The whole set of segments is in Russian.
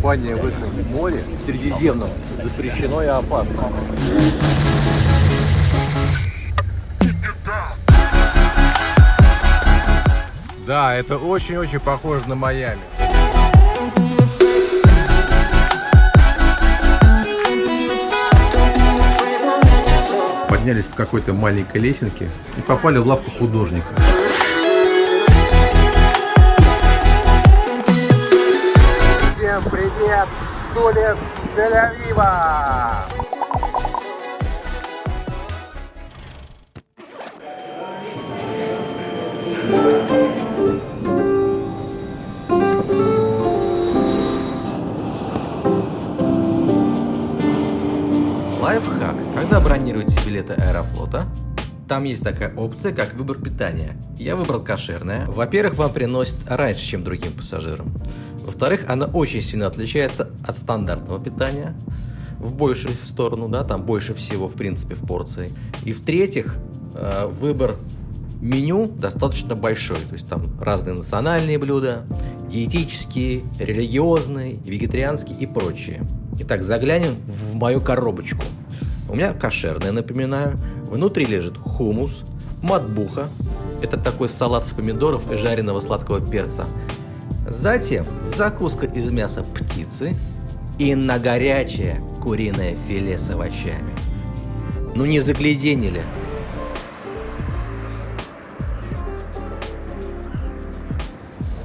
Купание в этом море, в Средиземном, запрещено и опасно. Да, это очень-очень похоже на Майами. Поднялись по какой-то маленькой лесенке и попали в лавку художника. Всем привет с улиц Тель-Авива! Лайфхак. Когда бронируете билеты Аэрофлота, там есть такая опция, как выбор питания. Я выбрал кошерное. Во-первых, вам приносят раньше, чем другим пассажирам. Во-вторых, она очень сильно отличается от стандартного питания. В большую сторону, да, там больше всего, в принципе, в порции. И в-третьих, выбор меню достаточно большой. То есть там разные национальные блюда, диетические, религиозные, вегетарианские и прочие. Итак, заглянем в мою коробочку. У меня кошерная, напоминаю. Внутри лежит хумус, матбуха. Это такой салат с помидоров и жареного сладкого перца. Затем закуска из мяса птицы и на горячее куриное филе с овощами. Ну не загляденье ли?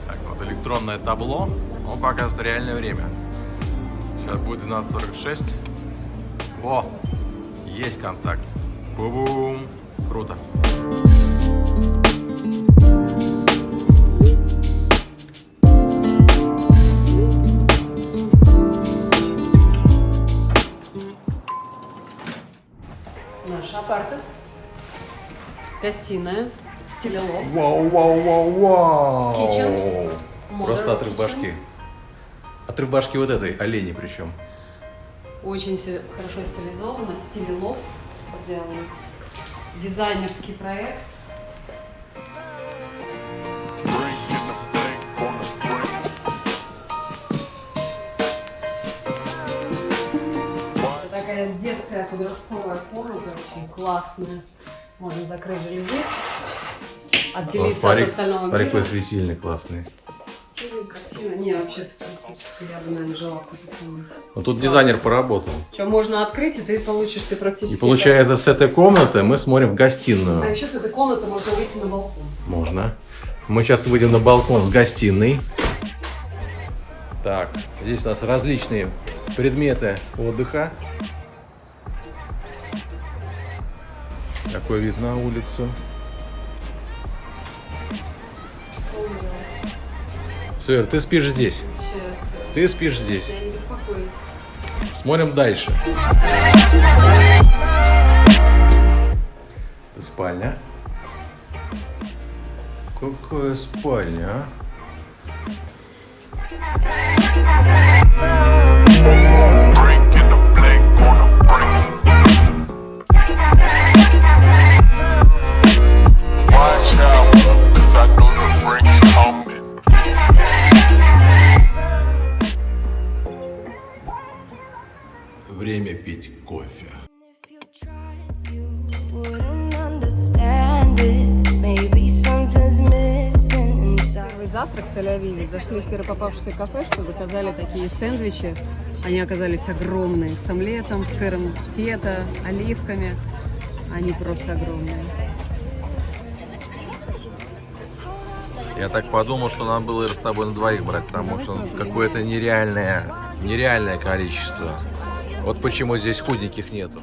Так, вот электронное табло, он показывает реальное время. Сейчас будет 12:46. О, есть контакт. Бу-бум. Круто. Наша апарта. Гостиная в стиле лофт. Вау. Kitchen. Просто Modern отрыв kitchen. башки. Отрыв башки вот этой олени причем. Очень все хорошо стилизовано, в стиле лофт сделано. Дизайнерский проект. Это такая детская подростковая комната, очень классная. Можно закрыть жалюзи, отделиться от остального Смотри, мира. какой светильник классный. Красиво. Не, вообще фантастически. Я бы, наверное, жила в такой комнате. Ну тут дизайнер поработал. Что, можно открыть, и ты получишь себе практически... И получается, с этой комнаты мы смотрим в А гостиную. еще с этой комнаты можно выйти на балкон. Можно. Мы сейчас выйдем на балкон с гостиной. Так, здесь у нас различные предметы отдыха. Такой вид на улицу. Сэр, ты спишь здесь. Сейчас. Ты спишь здесь. Я не беспокоюсь. Смотрим дальше. Спальня. Какая спальня, а? Время пить кофе. Первый завтрак в Тель-Авиве. Зашли в первое попавшееся кафе, что заказали такие сэндвичи. Они оказались огромные. С омлетом, с сыром фета, оливками. Они просто огромные. Я так подумал, что нам было с тобой на двоих брать, потому что какое-то нереальное количество. Вот почему здесь худеньких нету.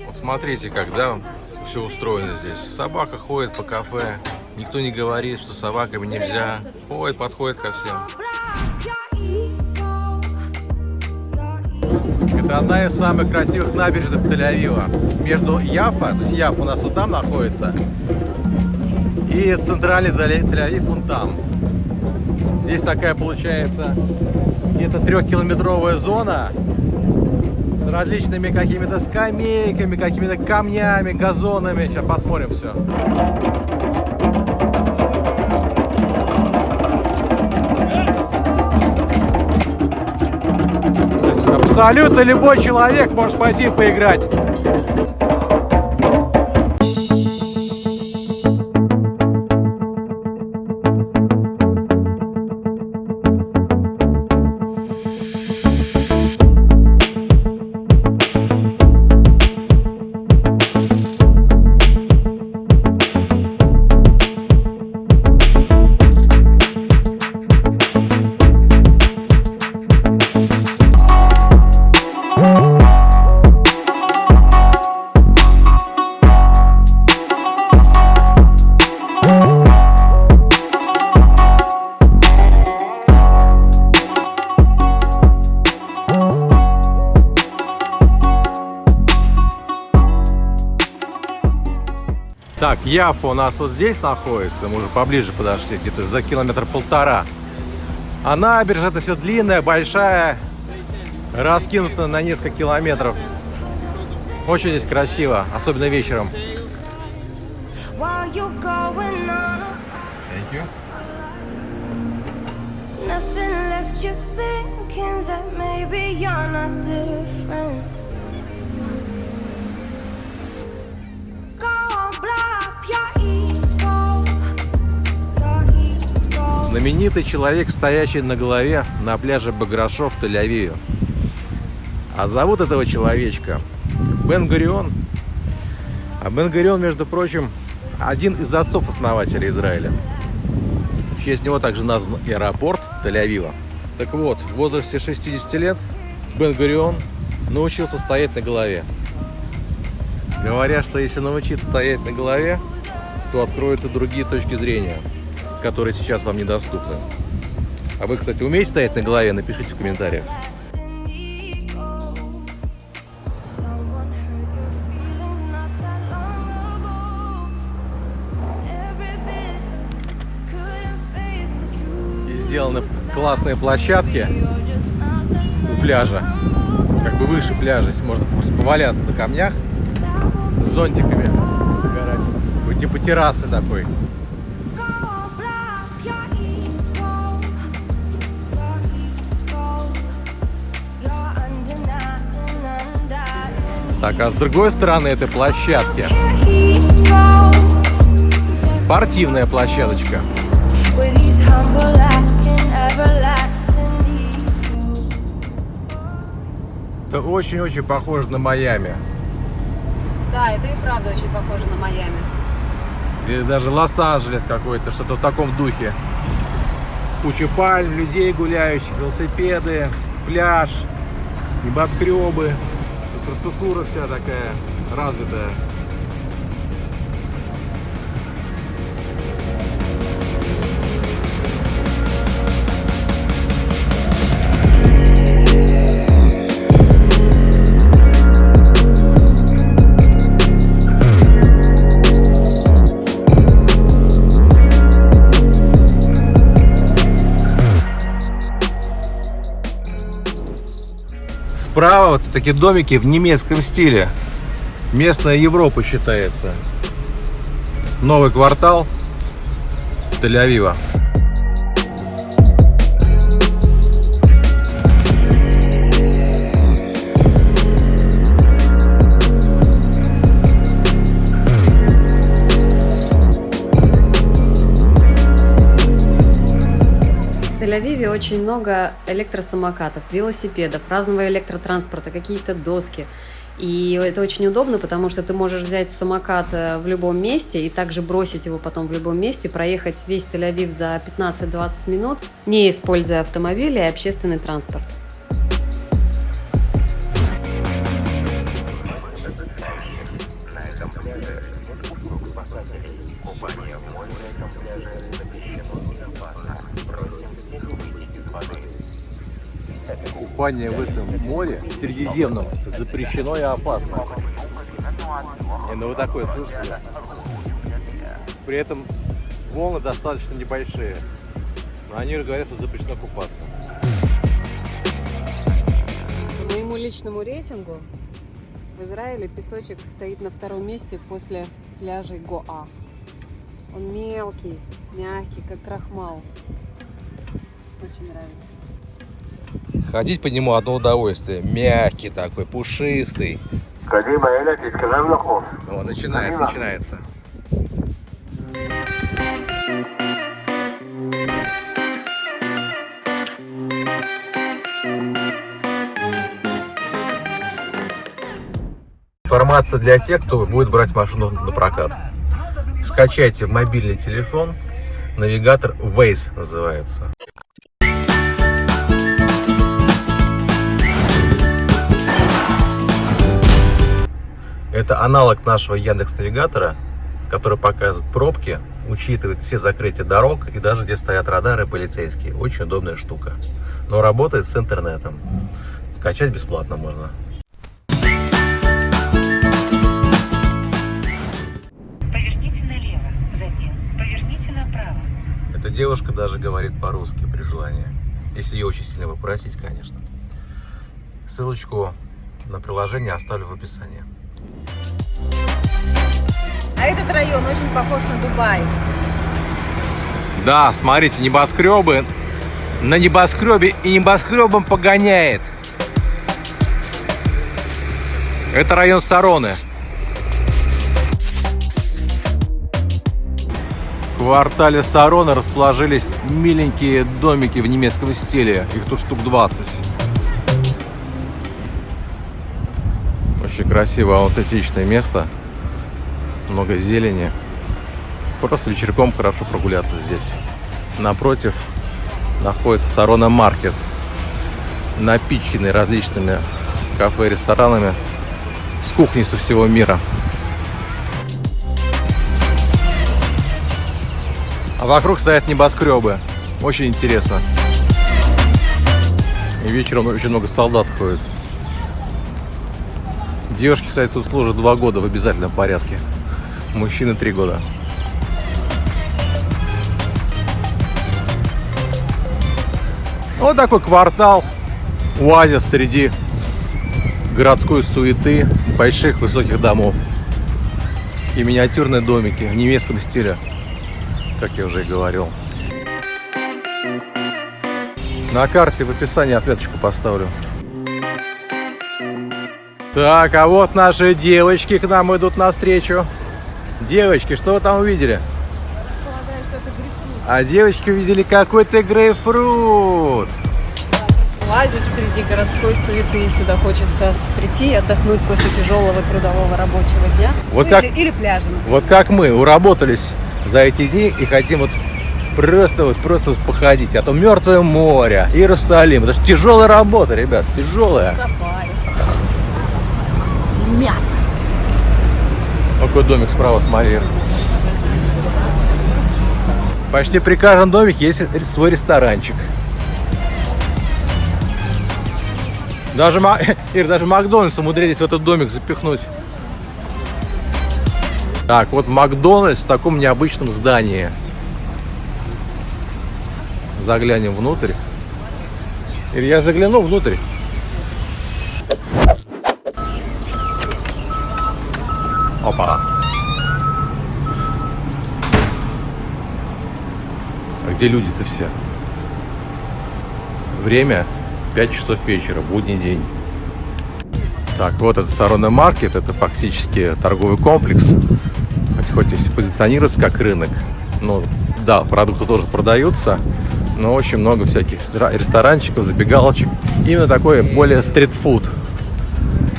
Вот смотрите, как, да, все устроено здесь. Собака ходит по кафе, никто не говорит, что собаками нельзя. Ходит, подходит ко всем. Это одна из самых красивых набережных Тель-Авива. Между Яффа, то есть Яффа у нас вот там находится, и центральный Тель-Авив он там. Здесь такая получается где-то 3-километровая зона с различными какими-то скамейками, какими-то камнями, газонами. Сейчас посмотрим все. Абсолютно любой человек может пойти поиграть. Так, Яффа у нас вот здесь находится, мы уже поближе подошли, где-то за километр-полтора. А набережная это все длинная, большая, раскинута на несколько километров. Очень здесь красиво, особенно вечером. Thank you. Nothing left you thinking that maybe you're not different. Знаменитый человек, стоящий на голове на пляже Баграшов в Тель-Авиве. А зовут этого человечка Бен-Гурион. А Бен-Гурион, между прочим, один из отцов-основателей Израиля. В честь него также назван аэропорт Тель-Авива. Так вот, в возрасте 60 лет Бен-Гурион научился стоять на голове. Говорят, что если научиться стоять на голове, то откроются другие точки зрения, которые сейчас вам недоступны. А вы, кстати, умеете стоять на голове? Напишите в комментариях. И сделаны классные площадки у пляжа. Как бы выше пляжа. Можно просто поваляться на камнях с зонтиками, загорать. Такой, типа террасы такой. Так, а с другой стороны этой площадки спортивная площадочка. Это очень-очень похоже на Майами. Да, это и правда очень похоже на Майами. Или даже Лос-Анджелес какой-то, что-то в таком духе. Куча пальм, людей гуляющих, велосипеды, пляж, небоскребы. Инфраструктура вся такая развитая. Справа вот такие домики в немецком стиле. Местная Европа считается. Новый квартал Тель-Авива. В Тель-Авиве очень много электросамокатов, велосипедов, разного электротранспорта, какие-то доски. И это очень удобно, потому что ты можешь взять самокат в любом месте и также бросить его потом в любом месте, проехать весь Тель-Авив за 15-20 минут, не используя автомобили и общественный транспорт. Купание в этом море, Средиземном, запрещено и опасно. И ну вот такое, слушайте. При этом волны достаточно небольшие. Но они же говорят, что запрещено купаться. По моему личному рейтингу в Израиле песочек стоит на втором месте после пляжей Гоа. Он мелкий, мягкий, как крахмал. Очень нравится. Ходить по нему одно удовольствие. Мягкий такой, пушистый. О, начинается. Информация для тех, кто будет брать машину на прокат. Скачайте в мобильный телефон навигатор Waze называется. Это аналог нашего Яндекс.Навигатора, который показывает пробки, учитывает все закрытия дорог и даже где стоят радары полицейские. Очень удобная штука. Но работает с интернетом. Скачать бесплатно можно. Поверните налево, затем поверните направо. Эта девушка даже говорит по-русски при желании. Если ее очень сильно попросить, конечно. Ссылочку на приложение оставлю в описании. А этот район очень похож на Дубай. Да, смотрите, небоскребы. На небоскребе и небоскребом погоняет. Это район Сароны. В квартале Сарона расположились миленькие домики в немецком стиле. Их тут штук 20. Очень красивое, аутентичное место. Много зелени. Просто вечерком хорошо прогуляться здесь. Напротив находится Сарона Маркет, напичканный различными кафе и ресторанами с кухней со всего мира. А вокруг стоят небоскребы. Очень интересно. И вечером очень много солдат ходит. Девушки, кстати, тут служат 2 года в обязательном порядке. Мужчины 3 года. Вот такой квартал. Оазис среди городской суеты, больших высоких домов. И миниатюрные домики в немецком стиле, как я уже и говорил. На карте в описании отметочку поставлю. Так, а вот наши девочки к нам идут навстречу. Девочки, что вы там увидели? Полагаю, что это грейпфрут. А девочки увидели какой-то грейпфрут. Оазис среди городской суеты. Сюда хочется прийти и отдохнуть после тяжелого трудового рабочего дня. Вот Ну, как- или пляжа. например. Вот как мы уработались за эти дни и хотим просто походить. А то Мертвое море, Иерусалим. Это же тяжелая работа, ребят, тяжелая. Сафари. Какой домик справа, смотри. Почти при каждом домике есть свой ресторанчик. Даже Макдональдс умудрились в этот домик запихнуть. Так, вот Макдональдс в таком необычном здании. Заглянем внутрь. Или я загляну внутрь. Опа. А где люди-то все? Время 5 часов вечера, будний день. Так, вот это Сарона Маркет, это фактически торговый комплекс. Хоть и позиционируется как рынок. Ну, да, продукты тоже продаются, но очень много всяких ресторанчиков, забегалочек. Именно такой более стритфуд.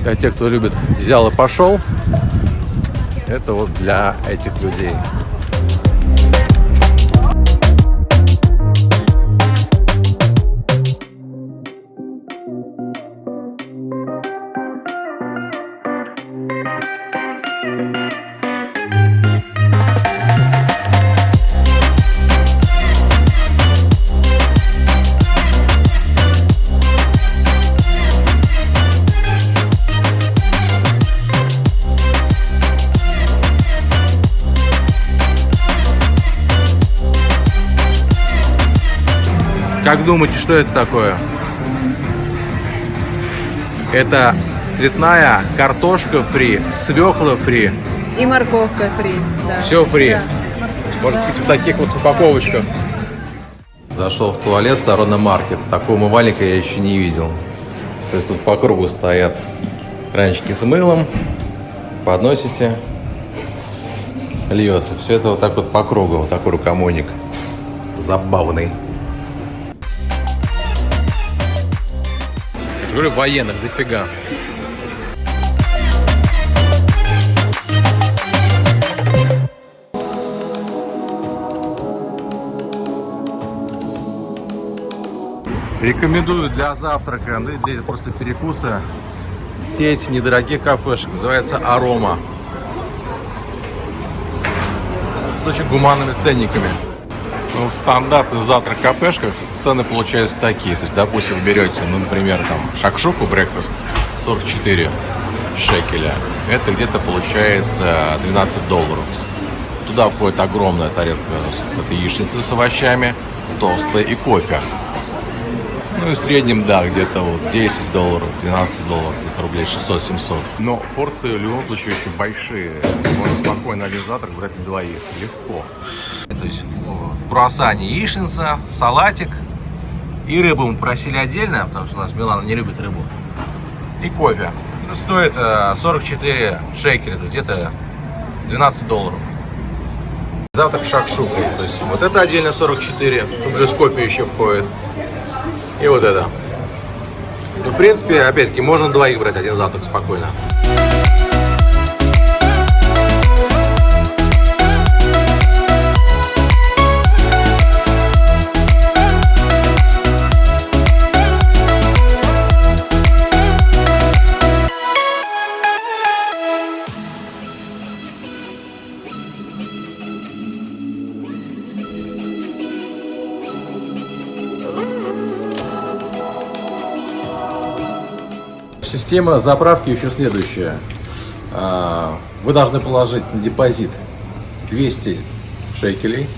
Для тех, кто любит взял и пошел. Это вот для этих людей. Как думаете, что это такое? Это цветная картошка фри, свекла фри. И морковка фри. Да. Все фри. Да. Может быть, в таких вот упаковочках. Зашел в туалет Сарона Маркет. Такого умывальника я еще не видел. То есть тут по кругу стоят кранчики с мылом. Подносите. Льется. Все это вот так вот по кругу. Вот такой рукомойник. Забавный. Я же говорю, военных дофига. Рекомендую для завтрака, ну и для просто перекуса, сеть недорогих кафешек, называется Арома. С очень гуманными ценниками. Ну, в стандартных завтрак кафешках цены получаются такие. То есть, допустим, вы берете, ну, например, там, шакшуку брекфаст 44 шекеля. Это где-то получается $12. Туда входит огромная тарелка. Это яичницы с овощами, толстая и кофе. Ну и в среднем, да, где-то вот $10, $12, где-то рублей 600-700. Но порции в любом случае очень большие. Можно спокойно один завтрак брать на двоих. Легко. То есть в круассане яичница, салатик. И рыбу мы просили отдельно, потому что у нас Милана не любит рыбу. И кофе. Это стоит 44 шекеля, где-то $12. Завтрак шакшукой. То есть вот это отдельно 44, плюс кофе еще входит. И вот это. Ну, в принципе, опять-таки, можно двоих брать один завтрак спокойно. Система заправки еще следующая. Вы должны положить на депозит 200 шекелей.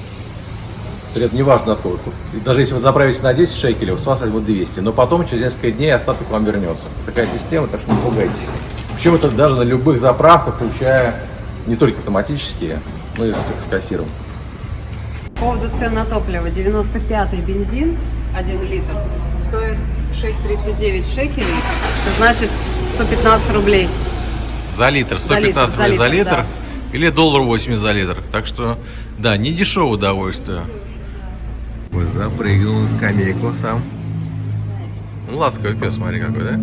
Это не важно насколько. Даже если вы заправите на 10 шекелей, с вас будет 200. Но потом, через несколько дней, остаток вам вернется. Такая система, так что не пугайтесь. Причем это даже на любых заправках, включая не только автоматические, но и с кассиром. По поводу цен на топливо. 95-й бензин 1 литр стоит 6,39 шекелей. Это значит 115 рублей. За литр, 115 рублей за литр, да. Или $1.80 за литр. Так что, да, не дешевое удовольствие. Вы запрыгнул на скамейку сам. Ну, ласковый пес, смотри какой, да?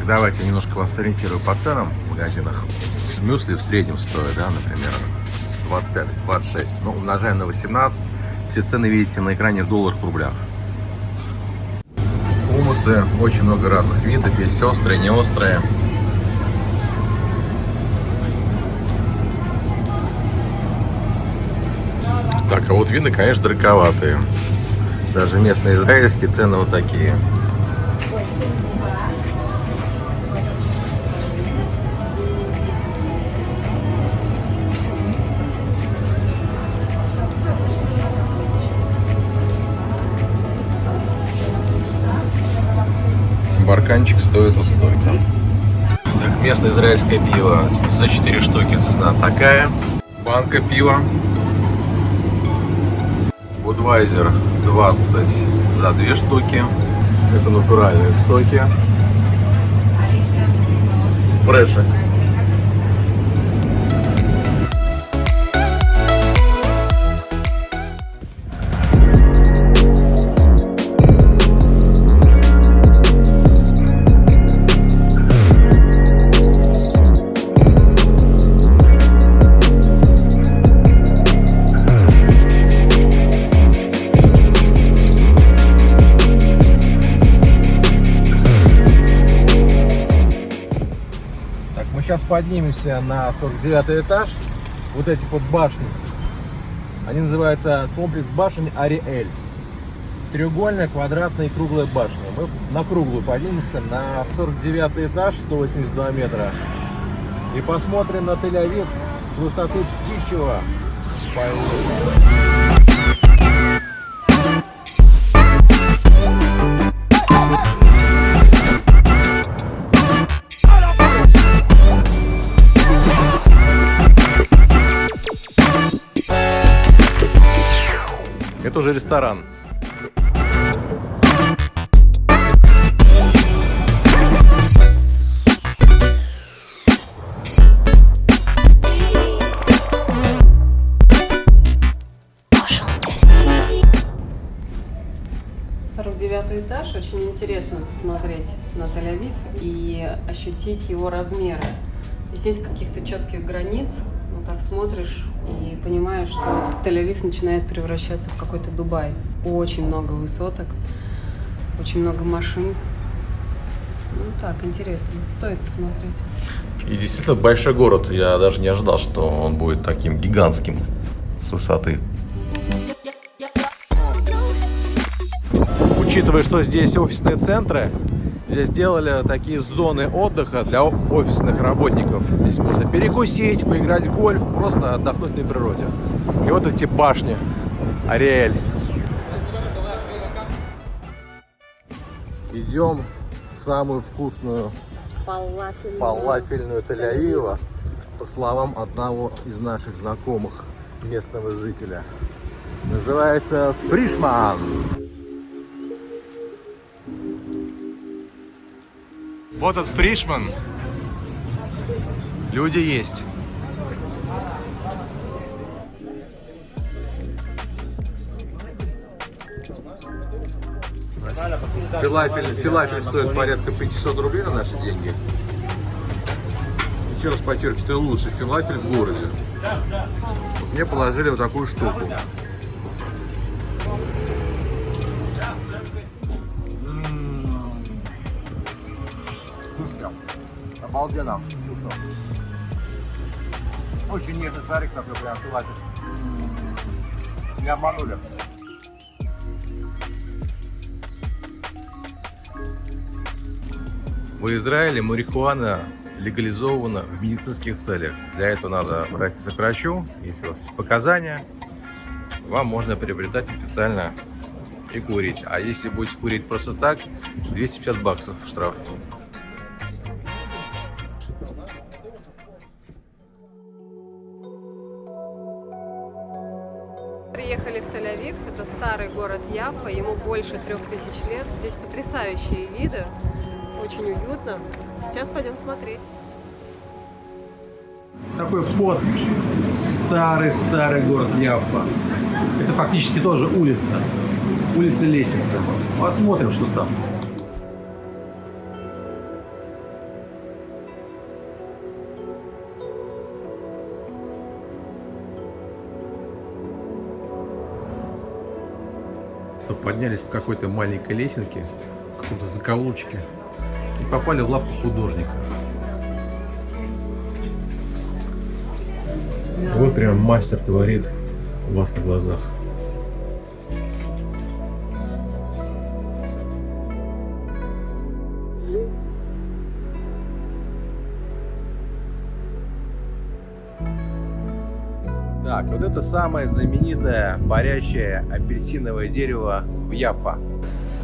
Давайте немножко вас сориентирую по ценам в магазинах. Мюсли в среднем стоят, да, например, 25-26. Ну, умножаем на 18. Все цены видите на экране в долларах, в рублях. Хумусы очень много разных видов. Есть острые, не острые. Так, а вот вины, конечно, дороговатые. Даже местные израильские цены вот такие. Барканчик стоит вот столько. Так, местное израильское пиво за 4 штуки цена такая. Банка пива. Будвайзер 20 за 2 штуки. Это натуральные соки. Фреши. Сейчас поднимемся на 49 этаж. Вот эти вот башни. Они называются комплекс башен Ариэль. Треугольная, квадратная и круглая башня. Мы на круглую поднимемся на 49 этаж, 182 метра. И посмотрим на Тель-Авив с высоты птичьего полета. Это уже ресторан. Этаж. Очень интересно посмотреть на Тель-Авив и ощутить его размеры. Здесь нет каких-то четких границ, но так смотришь и понимаешь, что Тель-Авив начинает превращаться в какой-то Дубай. Очень много высоток, очень много машин. Ну так, интересно. Стоит посмотреть. И действительно большой город. Я даже не ожидал, что он будет таким гигантским с высоты. Учитывая, что здесь офисные центры, здесь сделали такие зоны отдыха для офисных работников. Здесь можно перекусить, поиграть в гольф, просто отдохнуть на природе. И вот эти башни. Ариэль. Идем в самую вкусную фалафельную Тель-Авива, по словам одного из наших знакомых, местного жителя. Называется Фришман. Вот этот Фришман. Люди есть. Филафель стоит порядка 500 рублей на наши деньги. Еще раз подчеркиваю, это лучший филафель в городе. Вот мне положили вот такую штуку. Вкусно. Обалденно вкусно. Очень нежный шарик такой, прям филафель. Не обманули. В Израиле марихуана легализована в медицинских целях. Для этого надо обратиться к врачу. Если у вас есть показания, вам можно приобретать официально и курить. А если будете курить просто так, 250 баксов штраф. Приехали в Тель-Авив, это старый город Яффа, ему больше 3000 лет. Здесь потрясающие виды, очень уютно. Сейчас пойдем смотреть. Такой вход в старый город Яффа. Это фактически тоже улица. Улица-лестница. Посмотрим, что там. Поднялись по какой-то маленькой лесенке, в каком-то закоулочке и попали в лавку художника. Вот прям мастер творит у вас на глазах. Так, вот это самое знаменитое парящее апельсиновое дерево в Яффа.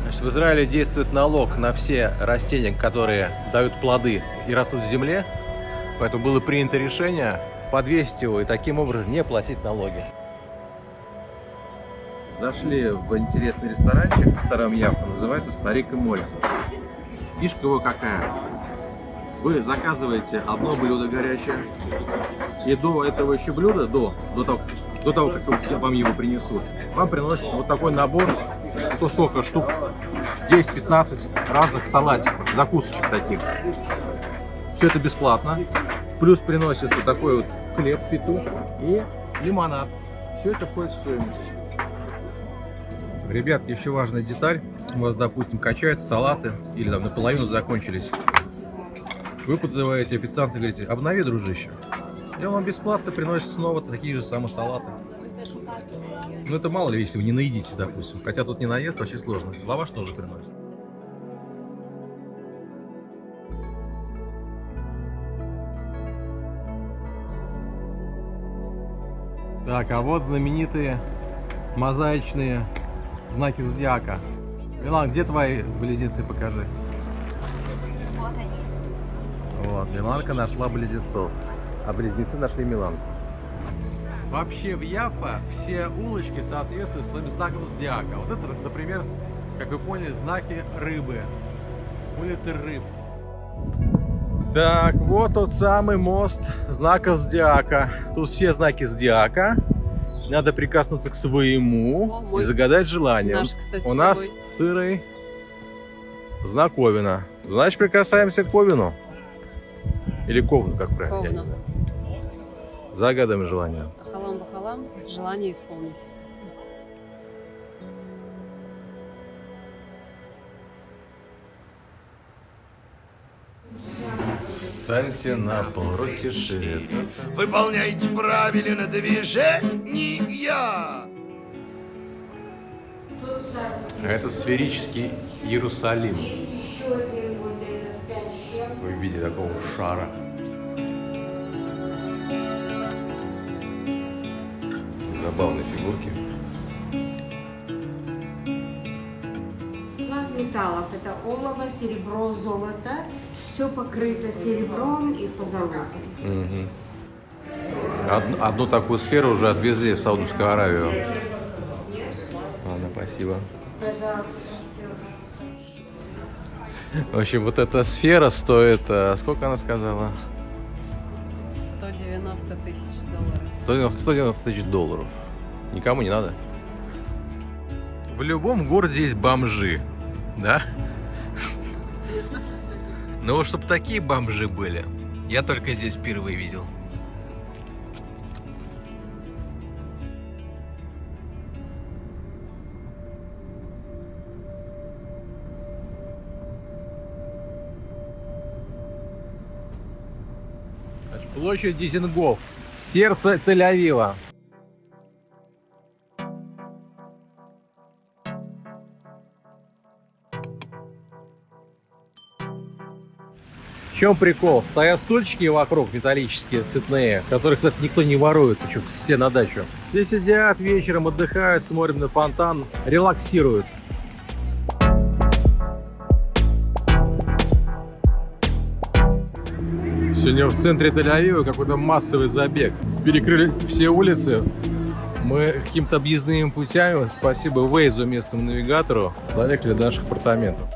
Значит, в Израиле действует налог на все растения, которые дают плоды и растут в земле. Поэтому было принято решение подвесить его и таким образом не платить налоги. Зашли в интересный ресторанчик в старом Яффа, называется «Старик и Моль». Фишка его какая? Вы заказываете одно блюдо горячее, и до этого еще блюда, до того, как вам его принесут, вам приносят вот такой набор, то сколько штук, 10-15 разных салатиков, закусочек таких. Все это бесплатно. Плюс приносят вот такой вот хлеб, петух и лимонад. Все это входит в стоимость. Ребят, еще важная деталь. У вас, допустим, качаются салаты или там наполовину закончились. Вы подзываете официанта и говорите: обнови, дружище. И он вам бесплатно приносит снова такие же самые салаты. Ну это мало ли, если вы не наедите, допустим. Хотя тут не наесть, вообще сложно. Лаваш тоже приносит. Так, а вот знаменитые мозаичные знаки зодиака. Милан, где твои близнецы? Покажи. Вот они. Вот, Миланка нашла близнецов, а близнецы нашли Миланку. Вообще в Яффа все улочки соответствуют своим знакам зодиака. Вот это, например, как вы поняли, знаки рыбы. Улицы рыб. Так, вот тот самый мост знаков зодиака. Тут все знаки зодиака. Надо прикоснуться к своему О, мой. и загадать желание. Наш, кстати, У с нас тобой. с Ирой знак Овена. Значит, прикасаемся к Овену. Или к Овну, как правильно, я не Овна. знаю. Загадаем желание. Ахалам-бахалам, желание исполнись. Встаньте на пол, руки шире. Выполняйте правильно движения. А это сферический Иерусалим. Вы в виде такого шара. Забавные фигурки. Сплав металлов – это олово, серебро, золото. Все покрыто серебром и позолотой. Одну такую сферу уже отвезли в Саудовскую Аравию. Ладно, спасибо. В общем, вот эта сфера стоит... Сколько она сказала? 190 тысяч долларов. 190 тысяч долларов. Никому не надо. В любом городе есть бомжи, да? Но вот чтобы такие бомжи были, я только здесь впервые видел. Значит, площадь Дизингоф, сердце Тель-Авива. В чем прикол? Стоят стульчики вокруг металлические, цветные, которые, кстати, никто не ворует, причем все на дачу. Все сидят вечером, отдыхают, смотрят на фонтан, релаксируют. Сегодня в центре Тель-Авива какой-то массовый забег. Перекрыли все улицы. Мы какими-то объездными путями, спасибо Waze, местному навигатору, доехали до наших апартаментов.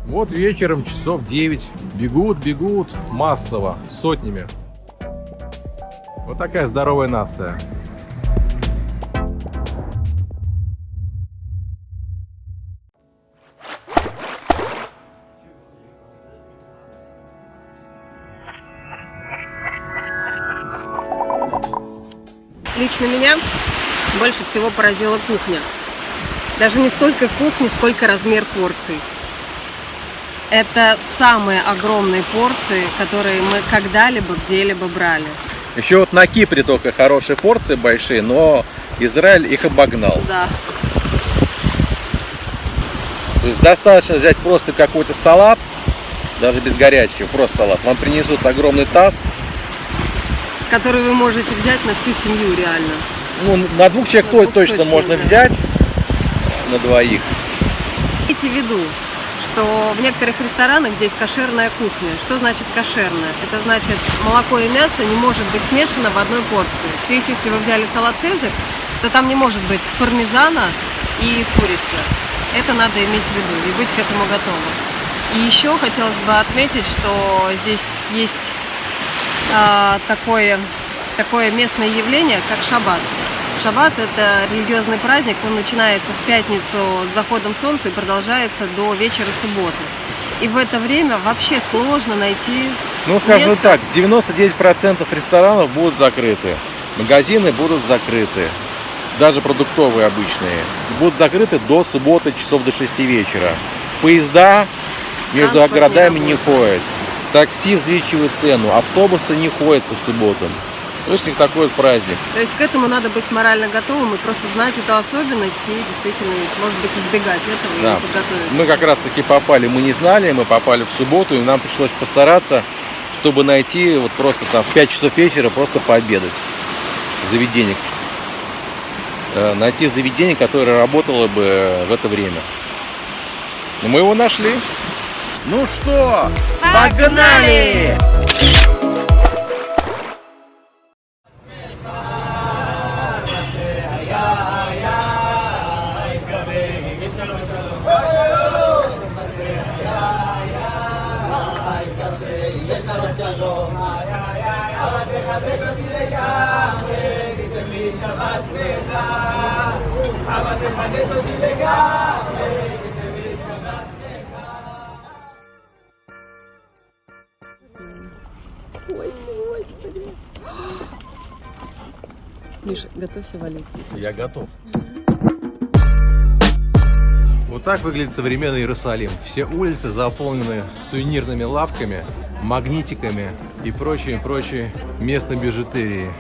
Вот вечером часов 9 бегут массово, сотнями. Вот такая здоровая нация. Лично меня больше всего поразила кухня. Даже не столько кухня, сколько размер порций. Это самые огромные порции, которые мы когда-либо где-либо брали. Еще вот на Кипре только хорошие порции большие, но Израиль их обогнал. Да. То есть достаточно взять просто какой-то салат, даже без горячего, просто салат. Вам принесут огромный таз. Который вы можете взять на всю семью реально. Ну, на двух человек На двух точно точно, можно да. взять, на двоих. Имейте в виду, что в некоторых ресторанах здесь кошерная кухня. Что значит кошерная? Это значит, молоко и мясо не может быть смешано в одной порции. То есть, если вы взяли салат «Цезарь», то там не может быть пармезана и курицы. Это надо иметь в виду и быть к этому готовым. И еще хотелось бы отметить, что здесь есть такое местное явление, как шаббат. Шаббат – это религиозный праздник, он начинается в пятницу с заходом солнца и продолжается до вечера субботы. И в это время вообще сложно найти Ну, скажем место. так, 99% ресторанов будут закрыты, магазины будут закрыты, даже продуктовые обычные, будут закрыты до субботы часов до 6 вечера. Поезда между Транспорт не городами не работает. ходят, такси взвинчивают цену, автобусы не ходят по субботам. То есть у них такой вот праздник. То есть к этому надо быть морально готовым и просто знать эту особенность и действительно, может быть, избегать этого Да. и подготовиться. Мы как раз таки попали, мы не знали, мы попали в субботу, и нам пришлось постараться, чтобы найти вот просто там в 5 часов вечера просто пообедать. заведение. Найти заведение, которое работало бы в это время. Но мы его нашли. Ну что, погнали! Миша, готовься валить. Я готов. Вот так выглядит современный Иерусалим. Все улицы заполнены сувенирными лавками, магнитиками и прочей местной бижутерией.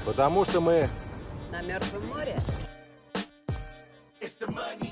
Потому что мы На Мертвом море. It's the money.